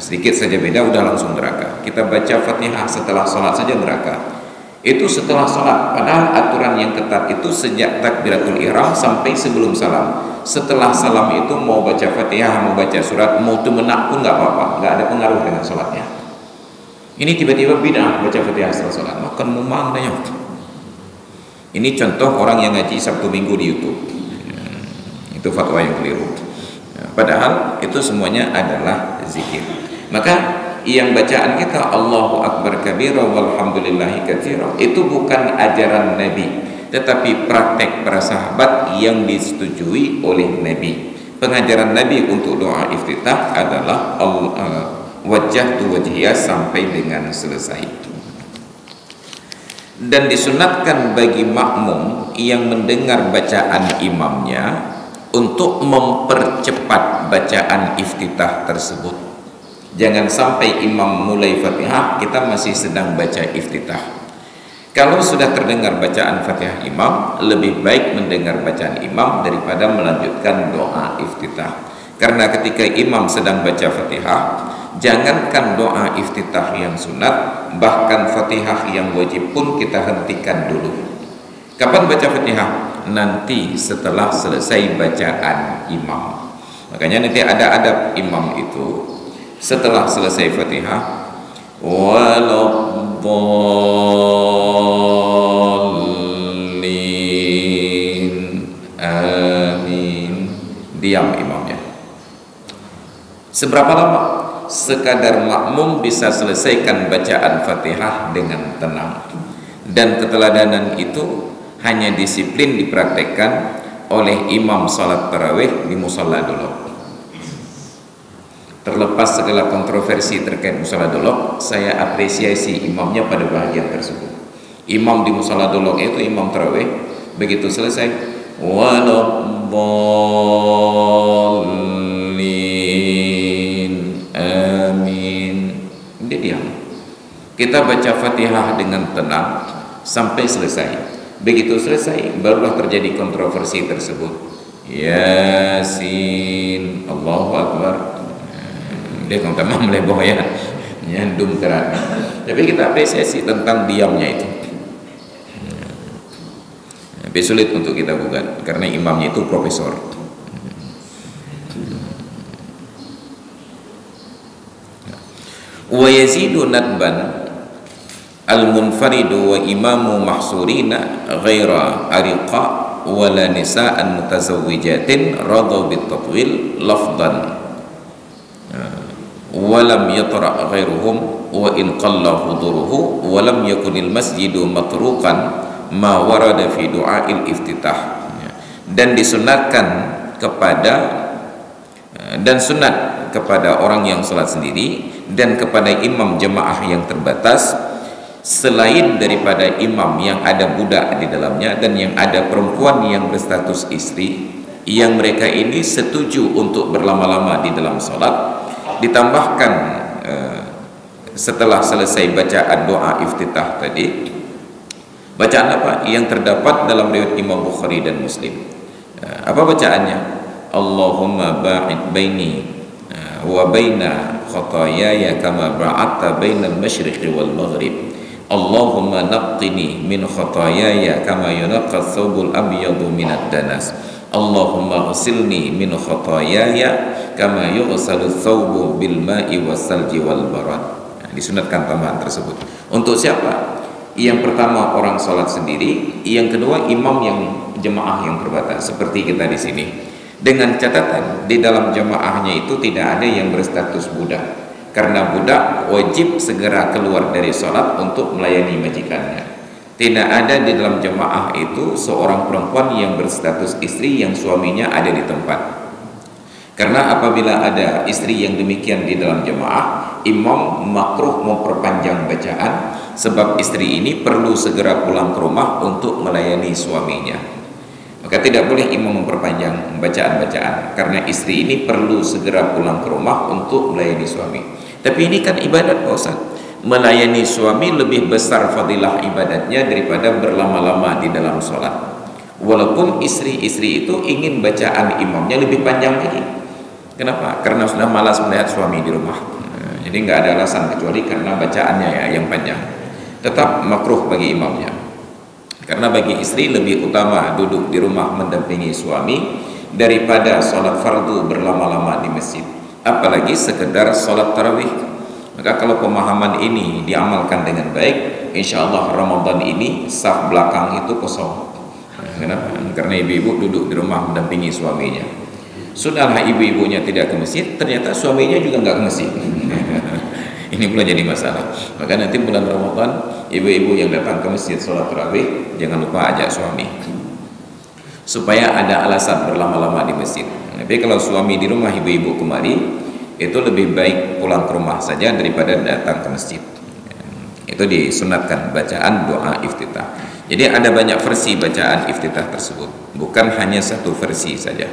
Sedikit saja beda udah langsung neraka. Kita baca Fatihah setelah sholat saja neraka. Itu setelah sholat, padahal aturan yang ketat itu sejak takbiratul ihram sampai sebelum salam. Setelah salam itu mau baca Fatihah, mau baca surat, mau temenak pun nggak apa-apa, nggak ada pengaruh dengan sholatnya. Ini tiba-tiba bid'ah baca Fatihah setelah sholat, makan mumang tanya. Ini contoh orang yang ngaji Sabtu Minggu di YouTube. Itu fatwa yang keliru. Padahal itu semuanya adalah zikir. Maka yang bacaan kita Allahu Akbar kabira walhamdulillahi katsira itu bukan ajaran Nabi, tetapi praktek para sahabat yang disetujui oleh Nabi. Pengajaran Nabi untuk doa iftitah adalah wajjahtu wajhiya sampai dengan selesai. Dan disunatkan bagi makmum yang mendengar bacaan imamnya untuk mempercepat bacaan iftitah tersebut. Jangan sampai imam mulai Fatihah kita masih sedang baca iftitah. Kalau sudah terdengar bacaan Fatihah imam, lebih baik mendengar bacaan imam daripada melanjutkan doa iftitah. Karena ketika imam sedang baca Fatihah, jangankan doa iftitah yang sunat, bahkan Fatihah yang wajib pun kita hentikan dulu. Kapan baca Fatihah? Nanti setelah selesai bacaan imam. Makanya nanti ada adab imam itu setelah selesai Fatihah, waladdallin amin, diam imamnya. Seberapa lama? sekadar makmum bisa selesaikan bacaan Fatihah dengan tenang, dan keteladanan itu hanya disiplin dipraktekkan oleh imam salat tarawih di musalla dolok. Terlepas segala kontroversi terkait musalla dolok, saya apresiasi imamnya pada bagian tersebut. Imam di musalla dolok itu imam tarawih, begitu selesai waladdallin amin, dia diam. Kita baca Fatihah dengan tenang sampai selesai. Begitu selesai barulah terjadi kontroversi tersebut. Yasin, Allahu Akbar. Dia kata tamam leboh ya, nyandum terang. Tapi kita apresiasi tentang diamnya itu. Tapi sulit untuk kita gugat karena imamnya itu profesor. Wa yazidu nadban al-munfaridu wa imamu mahsurina ghaira ariqa wala nisa'an mutazawwijatin radaw bit-tatwil lafdan walam yatra' ghairuhum wa in qalla huduruhu walam yakunil masjidu matruqan ma warada fi du'ail iftitah. Dan disunatkan kepada dan sunat kepada orang yang salat sendiri dan kepada imam jemaah yang terbatas selain daripada imam yang ada budak di dalamnya dan yang ada perempuan yang berstatus istri, yang mereka ini setuju untuk berlama-lama di dalam salat, ditambahkan setelah selesai bacaan doa iftitah tadi, bacaan apa yang terdapat dalam riwayat Imam Bukhari dan Muslim. Apa bacaannya? Allahumma ba'id baini wa baina khataayaya kama ba'adta bainal masyriqi wal maghrib. Allahumma naqqini min khataayaya kama yunaqqa thawbul abyadu minad danas. Allahumma ghsilni min khataayaya kama yughsalu thawbu bil ma'i wassalji wal barad. Disunatkan tambahan tersebut. Untuk siapa? Yang pertama orang salat sendiri, yang kedua imam yang jemaah yang terbatas seperti kita di sini. Dengan catatan di dalam jemaahnya itu tidak ada yang berstatus budak, karena budak wajib segera keluar dari salat untuk melayani majikannya. Tidak ada di dalam jemaah itu seorang perempuan yang berstatus istri yang suaminya ada di tempat. Karena apabila ada istri yang demikian di dalam jemaah, imam makruh memperpanjang bacaan sebab istri ini perlu segera pulang ke rumah untuk melayani suaminya. Maka tidak boleh imam memperpanjang bacaan-bacaan karena istri ini perlu segera pulang ke rumah untuk melayani suami. Tapi ini kan ibadat Pak Ustaz. Melayani suami lebih besar fadilah ibadatnya daripada berlama-lama di dalam sholat. Walaupun istri-istri itu ingin bacaan imamnya lebih panjang lagi. Kenapa? Karena sudah malas melihat suami di rumah. Jadi nggak ada alasan kecuali karena bacaannya ya yang panjang. Tetap makruh bagi imamnya. Karena bagi istri lebih utama duduk di rumah mendampingi suami daripada sholat fardu berlama-lama di masjid. Apalagi sekedar sholat tarawih. Maka kalau pemahaman ini diamalkan dengan baik, insya Allah Ramadan ini saf belakang itu kosong. Kenapa? Karena ibu-ibu duduk di rumah mendampingi suaminya. Sudahlah ibu-ibunya tidak ke masjid, ternyata suaminya juga nggak ke masjid. Ini pula jadi masalah. Maka nanti bulan Ramadan, ibu-ibu yang datang ke masjid sholat tarawih jangan lupa ajak suami, supaya ada alasan berlama-lama di masjid. Tapi kalau suami di rumah, ibu-ibu kemari, itu lebih baik pulang ke rumah saja daripada datang ke masjid. Itu disunatkan bacaan doa iftitah. Jadi ada banyak versi bacaan iftitah tersebut, bukan hanya satu versi saja.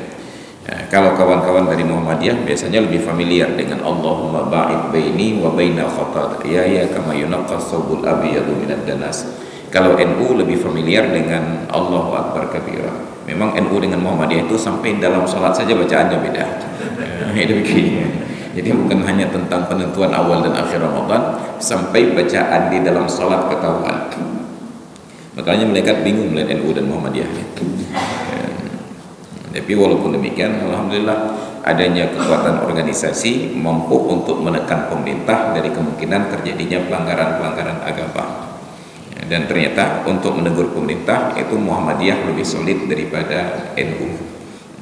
Kalau kawan-kawan dari Muhammadiyah biasanya lebih familiar dengan Allahumma ba'id baini wa baina khataayaya kama yunaqqa thawbul abyadu minad danas. Kalau NU lebih familiar dengan Allahu Akbar kabira. Memang NU dengan Muhammadiyah itu sampai dalam salat saja bacaannya beda. Itu begini. Jadi bukan hanya tentang penentuan awal dan akhir Ramadan, sampai bacaan di dalam salat ketahuan. Makanya mereka bingung melihat NU dan Muhammadiyah. Tapi walaupun demikian, alhamdulillah adanya kekuatan organisasi mampu untuk menekan pemerintah dari kemungkinan terjadinya pelanggaran-pelanggaran agama. Dan ternyata untuk menegur pemerintah itu Muhammadiyah lebih solid daripada NU.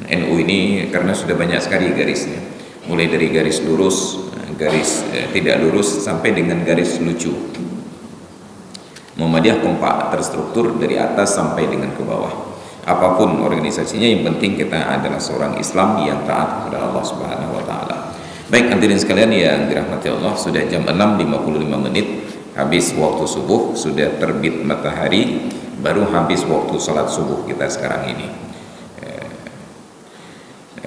NU ini karena sudah banyak sekali garisnya, mulai dari garis lurus, garis tidak lurus sampai dengan garis lucu. Muhammadiyah kompak, terstruktur dari atas sampai dengan ke bawah. Apapun organisasinya, yang penting kita adalah seorang Islam yang taat kepada Allah Subhanahu wa taala. Baik hadirin sekalian yang dirahmati Allah, sudah jam 6.55 menit, habis waktu subuh, sudah terbit matahari, baru habis waktu salat subuh kita sekarang ini.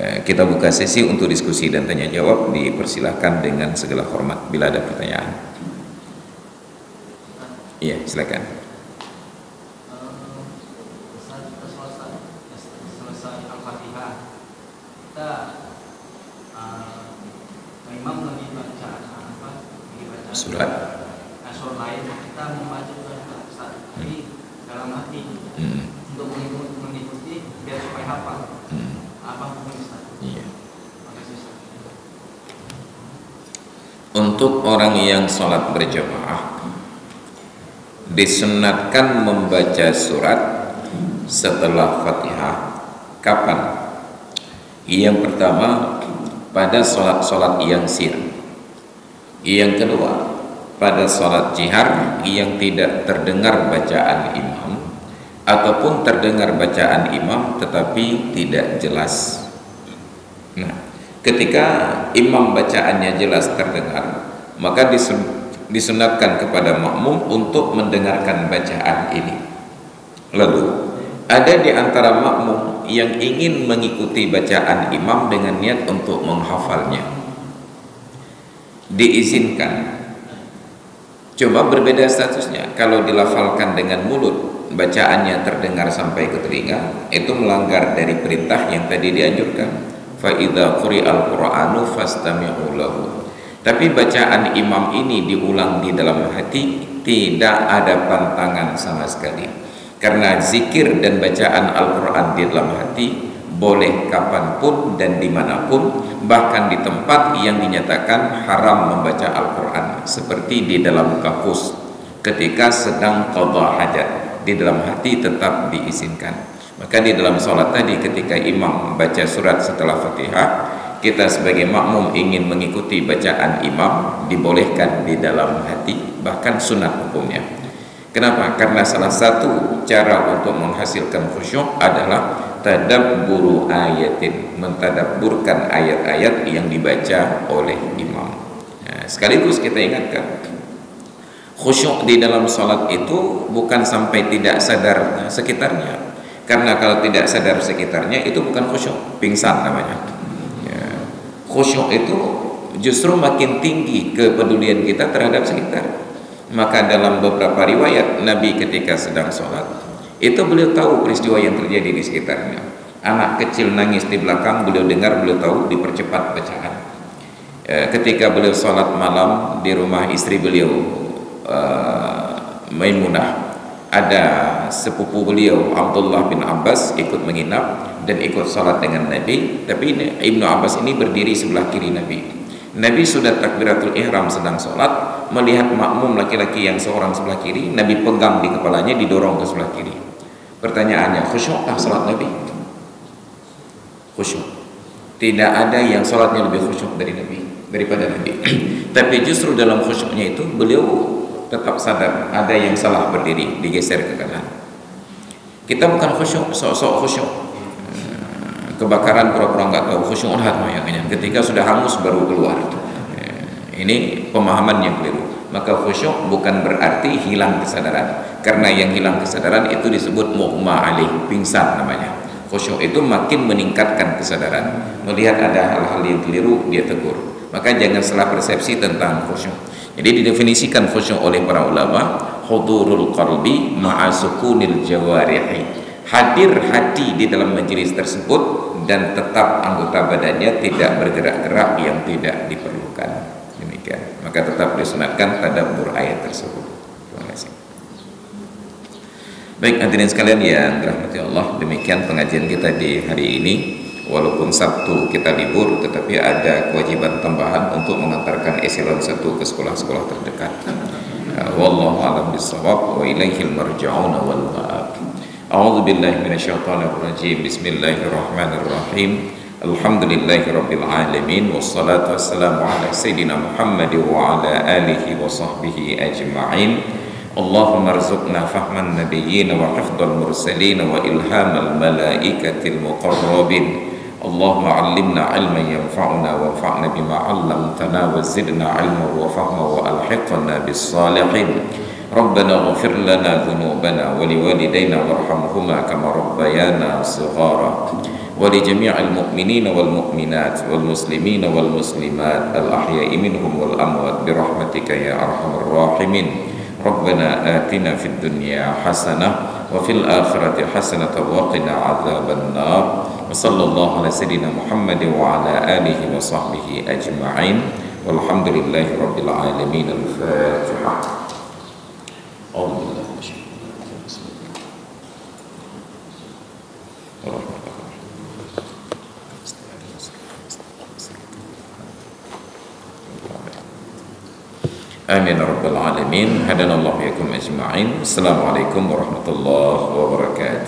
Kita buka sesi untuk diskusi dan tanya jawab, dipersilahkan dengan segala hormat bila ada pertanyaan. Iya, silakan. Selesai Al-Fatihah, kita imam lagi baca surat. Surat lain, kita membaca surat ini dalam hati untuk mengikuti biar supaya hafal. Apa hukum Ustaz? Iya. Untuk orang yang sholat berjamaah, disunatkan membaca surat setelah Fatihah. Kapan? Yang pertama, pada sholat yang sir. Yang kedua, pada sholat jihar yang tidak terdengar bacaan imam, ataupun terdengar bacaan imam tetapi tidak jelas. Nah, ketika imam bacaannya jelas terdengar, maka disunatkan kepada makmum untuk mendengarkan bacaan ini. Lalu ada di antara makmum yang ingin mengikuti bacaan imam dengan niat untuk menghafalnya. Diizinkan. Coba berbeda statusnya. Kalau dilafalkan dengan mulut, bacaannya terdengar sampai ke telinga, itu melanggar dari perintah yang tadi dianjurkan. Fa idza quri'al Qur'anu fastami'u lahu. Tapi bacaan imam ini diulang di dalam hati, tidak ada pantangan sama sekali. Karena zikir dan bacaan Al-Quran di dalam hati boleh kapanpun dan dimanapun, bahkan di tempat yang dinyatakan haram membaca Al-Quran, seperti di dalam kampus ketika sedang qadha hajat, di dalam hati tetap diizinkan. Maka di dalam sholat tadi, ketika imam membaca surat setelah Fatihah, kita sebagai makmum ingin mengikuti bacaan imam, dibolehkan di dalam hati, bahkan sunat hukumnya. Kenapa? Karena salah satu cara untuk menghasilkan khusyuk adalah tadabburu ayatin, mentadabburkan ayat-ayat yang dibaca oleh imam. Nah, sekaligus kita ingatkan, khusyuk di dalam sholat itu bukan sampai tidak sadar sekitarnya. Karena kalau tidak sadar sekitarnya, itu bukan khusyuk, pingsan namanya. Khusyuk itu justru makin tinggi kepedulian kita terhadap sekitar. Maka dalam beberapa riwayat, Nabi ketika sedang sholat itu beliau tahu peristiwa yang terjadi di sekitarnya. Anak kecil nangis di belakang, beliau dengar, beliau tahu, dipercepat bacaan. Ketika beliau sholat malam di rumah istri beliau, Maimunah, ada sepupu beliau Abdullah bin Abbas ikut menginap dan ikut sholat dengan Nabi. Tapi Ibnu Abbas ini berdiri sebelah kiri Nabi. Nabi sudah takbiratul ihram sedang sholat, melihat makmum laki-laki yang seorang sebelah kiri, Nabi pegang di kepalanya, didorong ke sebelah kiri. Pertanyaannya, khusyukkah sholat Nabi? Khusyuk. Tidak ada yang sholatnya lebih khusyuk dari Nabi, daripada Nabi. Tapi justru dalam khusyuknya itu beliau tetap sadar ada yang salah berdiri, digeser ke kanan. Kita bukan khusyuk, sok-sok khusyuk. Kebakaran pura-pura nggak tahu, khusyuk ketika sudah hangus baru keluar. Ini pemahaman yang keliru. Maka khusyuk bukan berarti hilang kesadaran, karena yang hilang kesadaran itu disebut mughma alaih, pingsan namanya. Khusyuk itu makin meningkatkan kesadaran, melihat ada hal-hal yang keliru dia tegur. Maka jangan salah persepsi tentang khusyuk. Jadi didefinisikan khusyuk oleh para ulama, hudurul qalbi ma'a sukunil jawarihi, hadir hati di dalam majelis tersebut dan tetap anggota badannya tidak bergerak-gerak yang tidak diperlukan. Demikian. Maka tetap disunatkan tadabbur ayat tersebut. Terima kasih. Baik hadirin sekalian yang dirahmati Allah, demikian pengajian kita di hari ini. Walaupun Sabtu kita libur, tetapi ada kewajiban tambahan untuk mengantarkan eselon 1 ke sekolah-sekolah terdekat. Wallahu a'lam bishawab wa ilaihil marja'un wal ma'ab. A'udzu billahi minasyaitonir rajim. Bismillahirrahmanirrahim. Alhamdulillahi rabbil alamin, wassalatu wassalamu ala sayyidina Muhammad wa ala alihi wa sahbihi ajma'in. Allahumma arzuqna fahman nabiyyin wa hifdhal mursalin wa ilhamal malaikatil muqarrabin. Allahumma 'allimna 'ilman yanfa'una wanfa'na bima 'allamtana wa zidna 'ilman wa fahma wa alhiqna bis salihin. Rabbana ighfir lana dhunubana wa liwalidayna warhamhuma kama rabbayana shighara. ولجميع المؤمنين والمؤمنات والمسلمين والمسلمات الأحياء منهم والأموات برحمتك يا أرحم الراحمين. ربنا آتنا في الدنيا حسنة وفي الآخرة حسنة وقنا عذاب النار. وصلى الله على سيدنا محمد وعلى آله وصحبه أجمعين والحمد لله رب العالمين. الفاتحة. Amin ya rabbal alamin. Hadanallahu yakum ajma'in. Assalamualaikum warahmatullahi wabarakatuh.